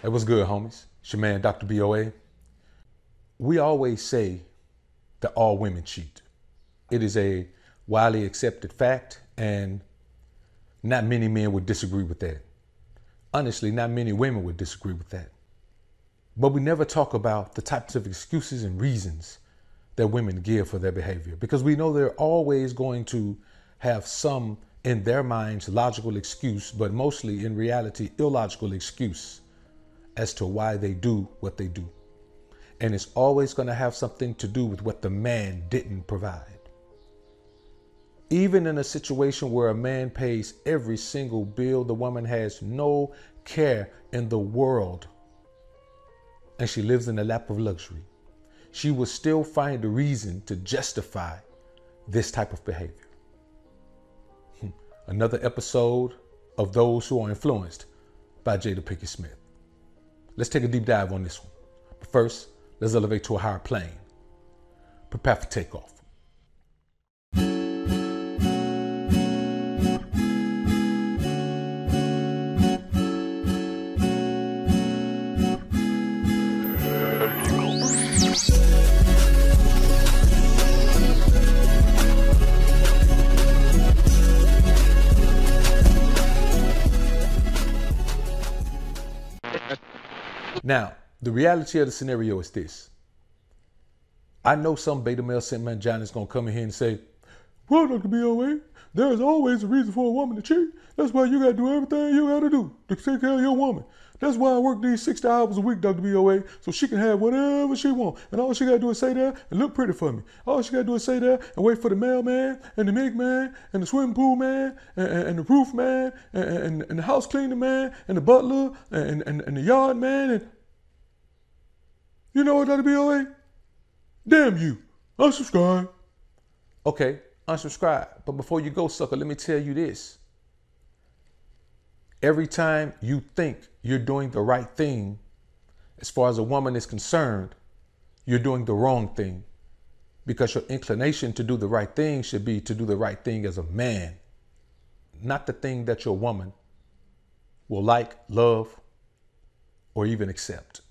Hey, what's good, homies? It's your man, Dr. BOA. We always say that all women cheat. It is a widely accepted fact, and not many men would disagree with that. Honestly, not many women would disagree with that. But we never talk about the types of excuses and reasons that women give for their behavior, because we know they're always going to have some, in their minds, logical excuse, but mostly in reality, illogical excuse as to why they do what they do. And it's always going to have something to do with what the man didn't provide. Even in a situation where a man pays every single bill, the woman has no care in the world, and she lives in the lap of luxury, she will still find a reason to justify this type of behavior. Another episode of Those Who Are Influenced by Jada Pinkett Smith. Let's take a deep dive on this one. But first, let's elevate to a higher plane. Prepare for takeoff. Now, the reality of the scenario is this. I know some beta male sentiment John is going to come in here and say, well, Dr. BOA, there is always a reason for a woman to cheat. That's why you got to do everything you got to do to take care of your woman. That's why I work these 60 hours a week, Dr. BOA, so she can have whatever she wants. And all she got to do is say that and look pretty for me. All she got to do is say that and wait for the mailman and the milk man and the swimming pool man and the roof man and the house cleaning man and the butler and the yard man. And you know what, Dr. BOA? Damn you. Unsubscribe. Okay, unsubscribe. But before you go, sucker, let me tell you this. Every time you think you're doing the right thing, as far as a woman is concerned, you're doing the wrong thing. Because your inclination to do the right thing should be to do the right thing as a man, not the thing that your woman will like, love, or even accept.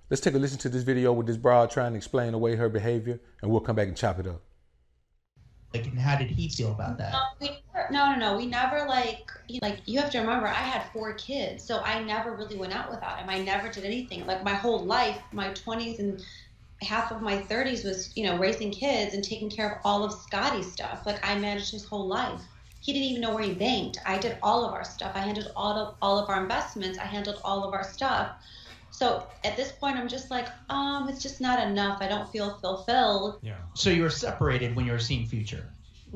Let's take a listen to this video with this broad trying to explain away her behavior, and we'll come back and chop it up. Like, and how did he feel about that? No. We never like you have to remember, I had 4 kids, so I never really went out without him. I never did anything. Like my whole life, my 20s and half of my 30s was, raising kids and taking care of all of Scottie's stuff. Like I managed his whole life. He didn't even know where he banked. I did all of our stuff. I handled all of our investments. I handled all of our stuff. So at this point, I'm just like, it's just not enough. I don't feel fulfilled. Yeah. So you were separated when you were seeing Future.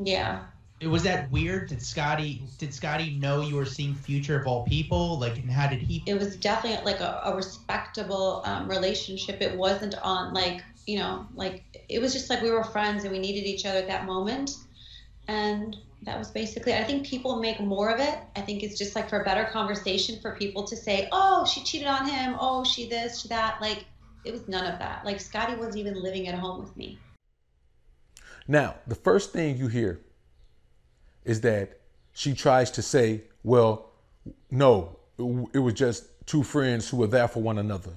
Yeah. Was that weird? Did Scottie know you were seeing Future of all people? Like, and how did he? It was definitely like a respectable relationship. It wasn't on it was just like we were friends and we needed each other at that moment. And that was basically, I think people make more of it. I think it's just like for a better conversation for people to say, oh, she cheated on him. Oh, she this, she that. Like, it was none of that. Like, Scottie wasn't even living at home with me. Now, the first thing you hear is that she tries to say, well, no, it was just 2 friends who were there for one another.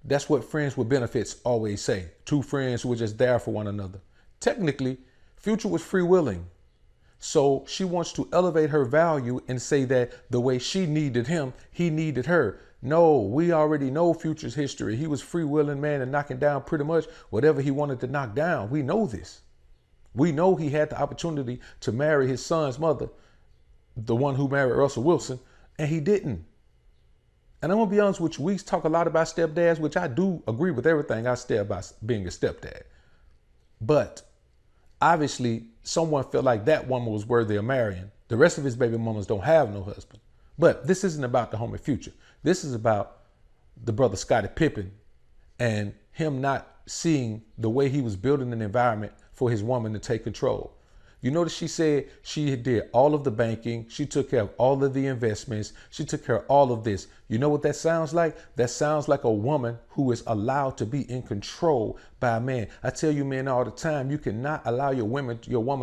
That's what friends with benefits always say. 2 friends who were just there for one another. Technically, Future was free-willing. So she wants to elevate her value and say that the way she needed him, he needed her. No, we already know Future's history. He was free-willing, man, and knocking down pretty much whatever he wanted to knock down. We know this. We know he had the opportunity to marry his son's mother, the one who married Russell Wilson, and he didn't. And I'm going to be honest with you, we talk a lot about stepdads, which I do agree with everything I say about being a stepdad. But obviously, someone felt like that woman was worthy of marrying. The rest of his baby mamas don't have no husband. But this isn't about the homie Future. This is about the brother Scottie Pippen and him not seeing the way he was building an environment for his woman to take control. You notice she said she did all of the banking. She took care of all of the investments. She took care of all of this. You know what that sounds like? That sounds like a woman who is allowed to be in control by a man. I tell you men all the time, you cannot allow your woman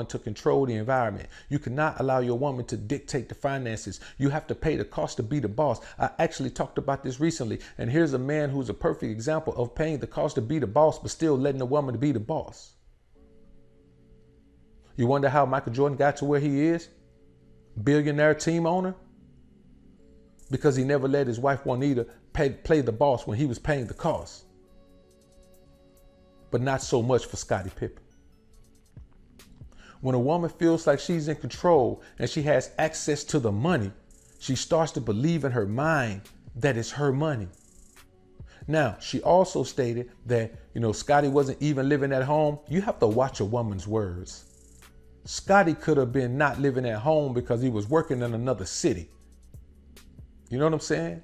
to control the environment. You cannot allow your woman to dictate the finances. You have to pay the cost to be the boss. I actually talked about this recently, and here's a man who's a perfect example of paying the cost to be the boss, but still letting the woman be the boss. You wonder how Michael Jordan got to where he is? Billionaire team owner? Because he never let his wife Juanita play the boss when he was paying the cost. But not so much for Scottie Pippen. When a woman feels like she's in control and she has access to the money, she starts to believe in her mind that it's her money. Now, she also stated that, Scottie wasn't even living at home. You have to watch a woman's words. Scottie could have been not living at home because he was working in another city. You know what I'm saying?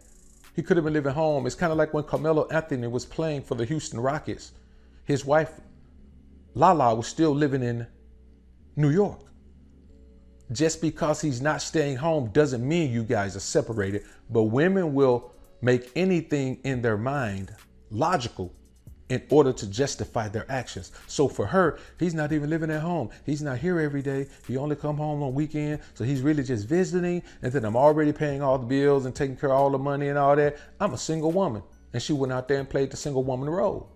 He could have been living home. It's kind of like when Carmelo Anthony was playing for the Houston Rockets. His wife, Lala, was still living in New York. Just because he's not staying home doesn't mean you guys are separated. But women will make anything in their mind logical in order to justify their actions. So for her, he's not even living at home. He's not here every day. He only come home on weekend. So he's really just visiting. And then I'm already paying all the bills and taking care of all the money and all that. I'm a single woman. And she went out there and played the single woman role.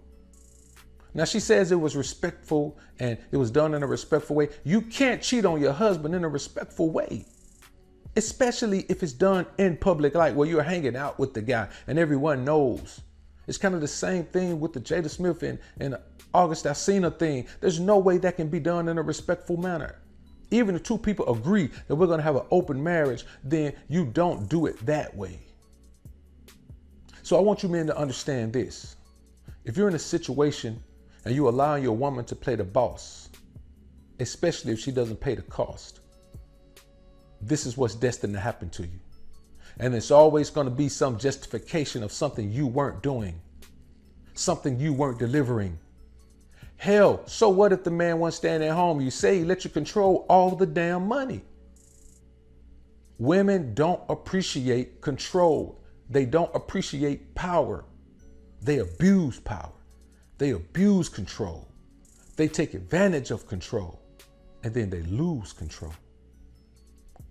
Now she says it was respectful and it was done in a respectful way. You can't cheat on your husband in a respectful way. Especially if it's done in public, like where you're hanging out with the guy and everyone knows. It's kind of the same thing with the Jada Smith and August Alsina thing. There's no way that can be done in a respectful manner. Even if two people agree that we're going to have an open marriage, then you don't do it that way. So I want you men to understand this. If you're in a situation and you allow your woman to play the boss, especially if she doesn't pay the cost, this is what's destined to happen to you. And it's always going to be some justification of something you weren't doing, something you weren't delivering. Hell, so what if the man wasn't staying at home? You say he let you control all the damn money. Women don't appreciate control. They don't appreciate power. They abuse power. They abuse control. They take advantage of control, and then they lose control.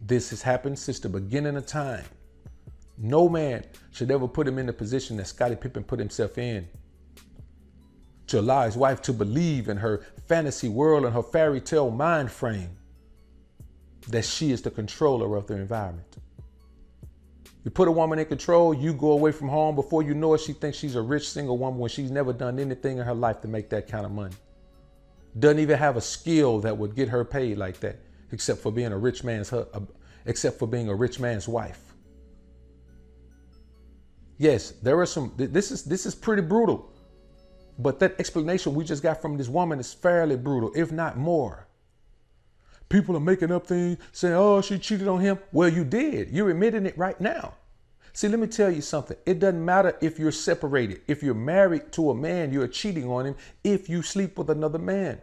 This has happened since the beginning of time. No man should ever put him in the position that Scottie Pippen put himself in, to allow his wife to believe in her fantasy world and her fairy tale mind frame that she is the controller of the environment. You put a woman in control, you go away from home. Before you know it, she thinks she's a rich single woman when she's never done anything in her life to make that kind of money. Doesn't even have a skill that would get her paid like that, except for being a rich man's wife. Yes, there are some, this is pretty brutal. But that explanation we just got from this woman is fairly brutal, if not more. People are making up things, saying, oh, she cheated on him. Well, you did. You're admitting it right now. See, let me tell you something. It doesn't matter if you're separated. If you're married to a man, you're cheating on him if you sleep with another man.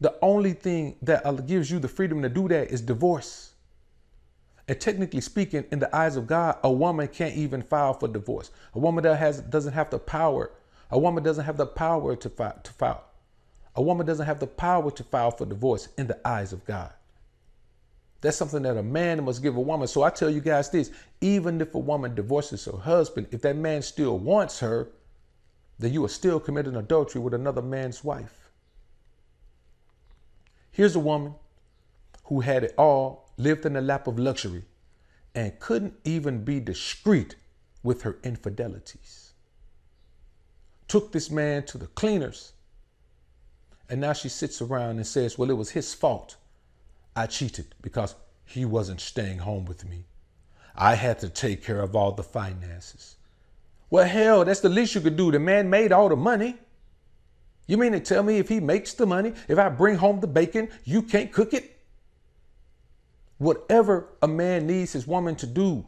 The only thing that gives you the freedom to do that is divorce. And technically speaking, in the eyes of God, a woman can't even file for divorce. A woman doesn't have the power. A woman doesn't have the power to file. A woman doesn't have the power to file for divorce in the eyes of God. That's something that a man must give a woman. So I tell you guys this, even if a woman divorces her husband, if that man still wants her, then you are still committing adultery with another man's wife. Here's a woman who had it all, lived in the lap of luxury, and couldn't even be discreet with her infidelities. Took this man to the cleaners, and now she sits around and says, well, it was his fault. I cheated because he wasn't staying home with me. I had to take care of all the finances. Well, hell, that's the least you could do. The man made all the money. You mean to tell me if he makes the money, if I bring home the bacon, you can't cook it? Whatever a man needs his woman to do,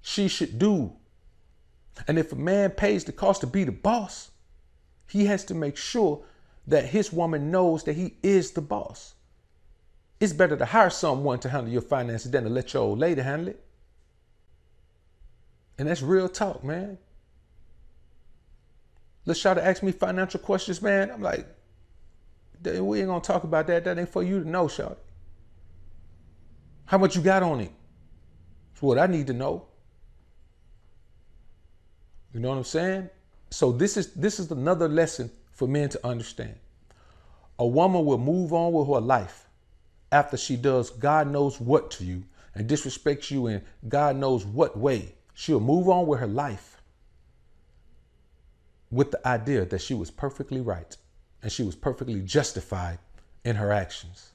she should do. And if a man pays the cost to be the boss, he has to make sure that his woman knows that he is the boss. It's better to hire someone to handle your finances than to let your old lady handle it. And that's real talk, man. Let's try to ask me financial questions, man. I'm like, we ain't gonna talk about that. That ain't for you to know, shawty. How much you got on it? That's what I need to know. You know what I'm saying? So this is another lesson for men to understand. A woman will move on with her life after she does God knows what to you and disrespects you in God knows what way. She'll move on with her life with the idea that she was perfectly right and she was perfectly justified in her actions.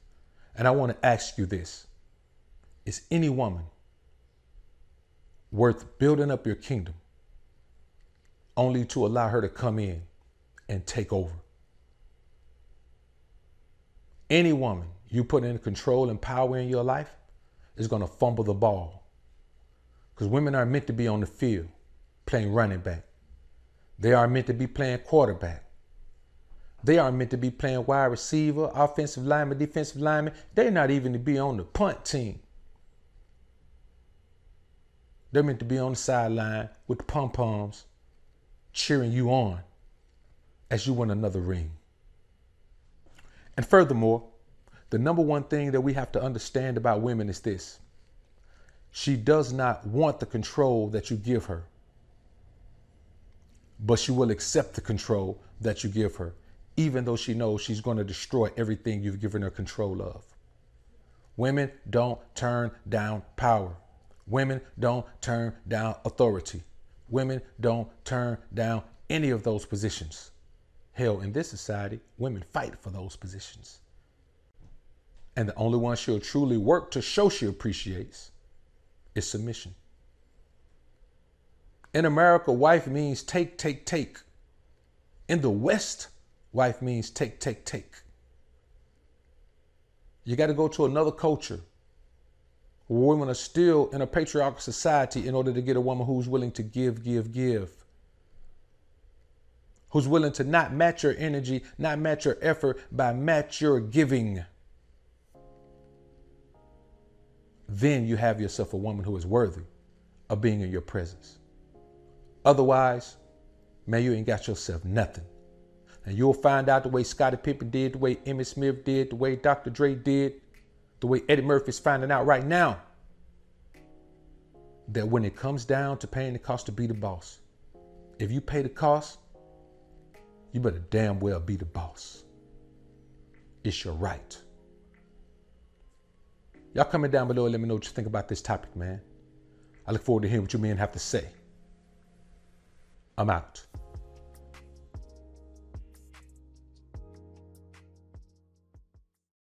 And I want to ask you this. Is any woman worth building up your kingdom only to allow her to come in and take over? Any woman you put in control and power in your life is going to fumble the ball. Because women are meant to be on the field playing running back. They are meant to be playing quarterback. They are meant to be playing wide receiver, offensive lineman, defensive lineman. They're not even to be on the punt team. They're meant to be on the sideline with the pom-poms cheering you on as you win another ring. And furthermore, the number one thing that we have to understand about women is this. She does not want the control that you give her, but she will accept the control that you give her, even though she knows she's going to destroy everything you've given her control of. Women don't turn down power. Women don't turn down authority. Women don't turn down any of those positions. Hell, in this society, women fight for those positions. And the only one she'll truly work to show she appreciates is submission. In America, wife means take, take, take. In the West, wife means take, take, take. You got to go to another culture where women are still in a patriarchal society in order to get a woman who's willing to give, give, give. Who's willing to not match your energy, not match your effort, but match your giving. Then you have yourself a woman who is worthy of being in your presence. Otherwise, man, you ain't got yourself nothing. And you'll find out the way Scottie Pippen did, the way Emmitt Smith did, the way Dr. Dre did, the way Eddie Murphy's finding out right now, that when it comes down to paying the cost to be the boss, if you pay the cost, you better damn well be the boss. It's your right. Y'all comment down below and let me know what you think about this topic, man. I look forward to hearing what you men have to say. I'm out.